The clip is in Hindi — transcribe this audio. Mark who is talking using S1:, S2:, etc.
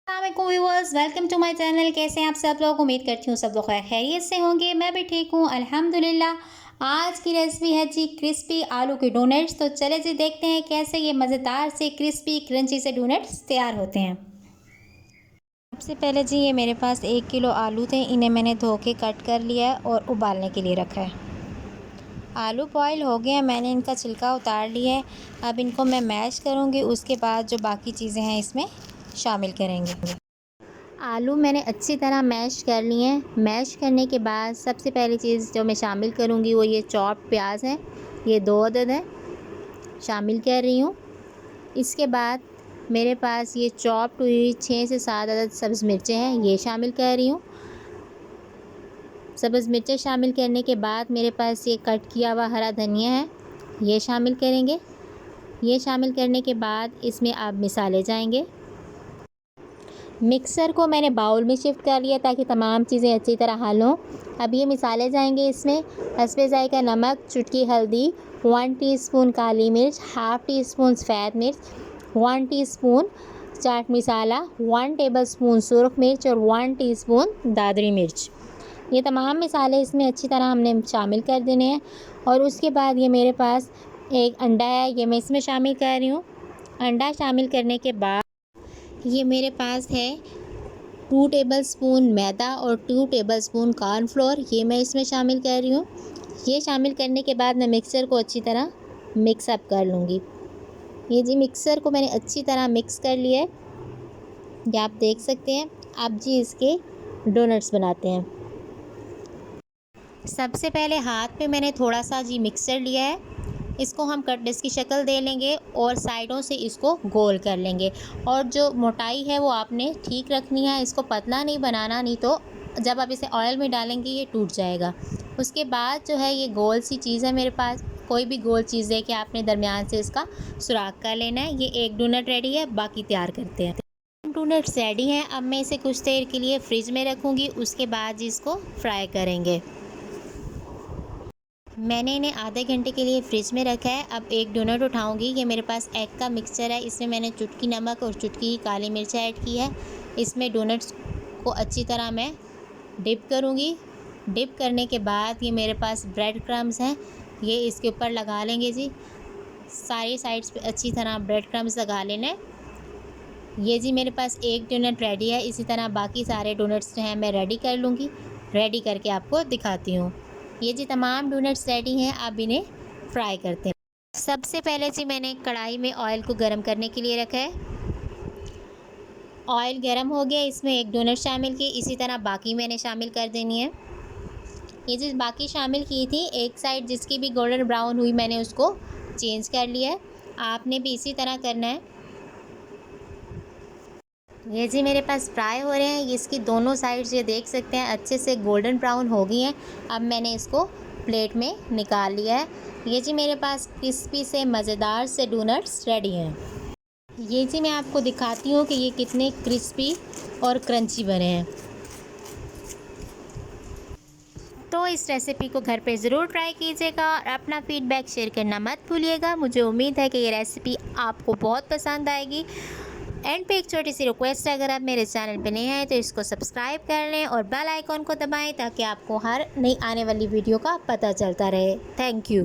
S1: अस्सलामुअलैकुम viewers, welcome to my channel. कैसे हैं आप सब लोग? उम्मीद करती हूँ सब लोग खैरियत से होंगे। मैं भी ठीक हूँ अल्हम्दुलिल्लाह। आज की रेसिपी है जी क्रिस्पी आलू के डोनट्स। तो चले जी देखते हैं कैसे ये मज़ेदार से क्रिस्पी क्रंची से डोनट्स तैयार होते हैं। सबसे पहले जी ये मेरे पास 1 किलो आलू थे, इन्हें मैंने धो के कट कर लिया है और उबालने के लिए रखा है। आलू बॉयल हो गए हैं, मैंने इनका छिलका उतार लिया है। अब इनको मैं मैश करूँगी, उसके बाद जो बाकी चीज़ें हैं इसमें शामिल करेंगे। आलू मैंने अच्छी तरह मैश कर लिए हैं। मैश करने के बाद सबसे पहली चीज़ जो मैं शामिल करूँगी वो ये चॉप्ड प्याज है, ये 2 अदद है, शामिल कर रही हूँ। इसके बाद मेरे पास ये चॉप्ड हुई 6 से 7 अदद सब्ज़ मिर्चें हैं, ये शामिल कर रही हूँ। सब्ज़ मिर्चें शामिल करने के बाद मेरे पास ये कट किया हुआ हरा धनिया है, ये शामिल करेंगे। ये शामिल करने के बाद इसमें अब मिसाले जाएंगे। मिक्सर को मैंने बाउल में शिफ्ट कर लिया ताकि तमाम चीज़ें अच्छी तरह हल हों। अब ये मिसाले जाएंगे इसमें। हस्बे ज़ायक़ा नमक, चुटकी हल्दी, 1 टीस्पून काली मिर्च, हाफ़ टी स्पून सफ़ेद मिर्च, 1 टीस्पून चाट मसाला, 1 टेबलस्पून सुरख मिर्च और 1 टीस्पून दादरी मिर्च। ये तमाम मसाले इसमें अच्छी तरह हमने शामिल कर देने हैं। और उसके बाद ये मेरे पास एक अंडा है, ये मैं इसमें शामिल कर रही हूँ। अंडा शामिल करने के बाद ये मेरे पास है 2 टेबलस्पून मैदा और 2 टेबलस्पून कॉर्नफ्लोर, ये मैं इसमें शामिल कर रही हूँ। ये शामिल करने के बाद मैं मिक्सर को अच्छी तरह मिक्स अप कर लूँगी। ये जी मिक्सर को मैंने अच्छी तरह मिक्स कर लिया है, ये आप देख सकते हैं। अब जी इसके डोनट्स बनाते हैं। सबसे पहले हाथ पे मैंने थोड़ा सा जी मिक्सर लिया है, इसको हम कटलेट्स की शक्ल दे लेंगे और साइडों से इसको गोल कर लेंगे। और जो मोटाई है वो आपने ठीक रखनी है, इसको पतला नहीं बनाना, नहीं तो जब आप इसे ऑयल में डालेंगे ये टूट जाएगा। उसके बाद जो है ये गोल सी चीज़ है मेरे पास, कोई भी गोल चीज़ है कि आपने दरमियान से इसका सुराख कर लेना है। ये एक डोनट रेडी है, बाकी तैयार करते हैं। डोनट्स रेडी हैं। अब मैं इसे कुछ देर के लिए फ्रिज में रखूँगी, उसके बाद इसको फ्राई करेंगे। मैंने इन्हें आधे घंटे के लिए फ्रिज में रखा है। अब एक डोनट उठाऊंगी। ये मेरे पास एग का मिक्सचर है, इसमें मैंने चुटकी नमक और चुटकी काली मिर्च ऐड की है। इसमें डोनट्स को अच्छी तरह मैं डिप करूंगी। डिप करने के बाद ये मेरे पास ब्रेड क्रम्स हैं, ये इसके ऊपर लगा लेंगे जी। सारी साइड्स पे अच्छी तरह ब्रेड क्रम्स लगा लेने। ये जी मेरे पास एक डोनट रेडी है। इसी तरह बाकी सारे डोनट्स जो हैं मैं रेडी कर लूँगी। रेडी करके आपको दिखाती हूँ। ये जी तमाम डोनट्स रेडी हैं, अब इन्हें फ्राई करते हैं। सबसे पहले जी मैंने कढ़ाई में ऑयल को गर्म करने के लिए रखा है। ऑयल गर्म हो गया, इसमें एक डोनट शामिल की, इसी तरह बाकी मैंने शामिल कर देनी है। ये जी बाकी शामिल की थी, एक साइड जिसकी भी गोल्डन ब्राउन हुई मैंने उसको चेंज कर लिया है। आपने भी इसी तरह करना है। ये जी मेरे पास फ्राई हो रहे हैं, इसकी दोनों साइड्स ये देख सकते हैं अच्छे से गोल्डन ब्राउन हो गई हैं। अब मैंने इसको प्लेट में निकाल लिया है। ये जी मेरे पास क्रिस्पी से मज़ेदार से डोनट्स रेडी हैं। ये जी मैं आपको दिखाती हूँ कि ये कितने क्रिस्पी और क्रंची बने हैं। तो इस रेसिपी को घर पे ज़रूर ट्राई कीजिएगा और अपना फ़ीडबैक शेयर करना मत भूलिएगा। मुझे उम्मीद है कि ये रेसिपी आपको बहुत पसंद आएगी। एंड पे एक छोटी सी रिक्वेस्ट है, अगर आप मेरे चैनल पे नए हैं तो इसको सब्सक्राइब कर लें और बेल आइकॉन को दबाएं ताकि आपको हर नई आने वाली वीडियो का पता चलता रहे। Thank you.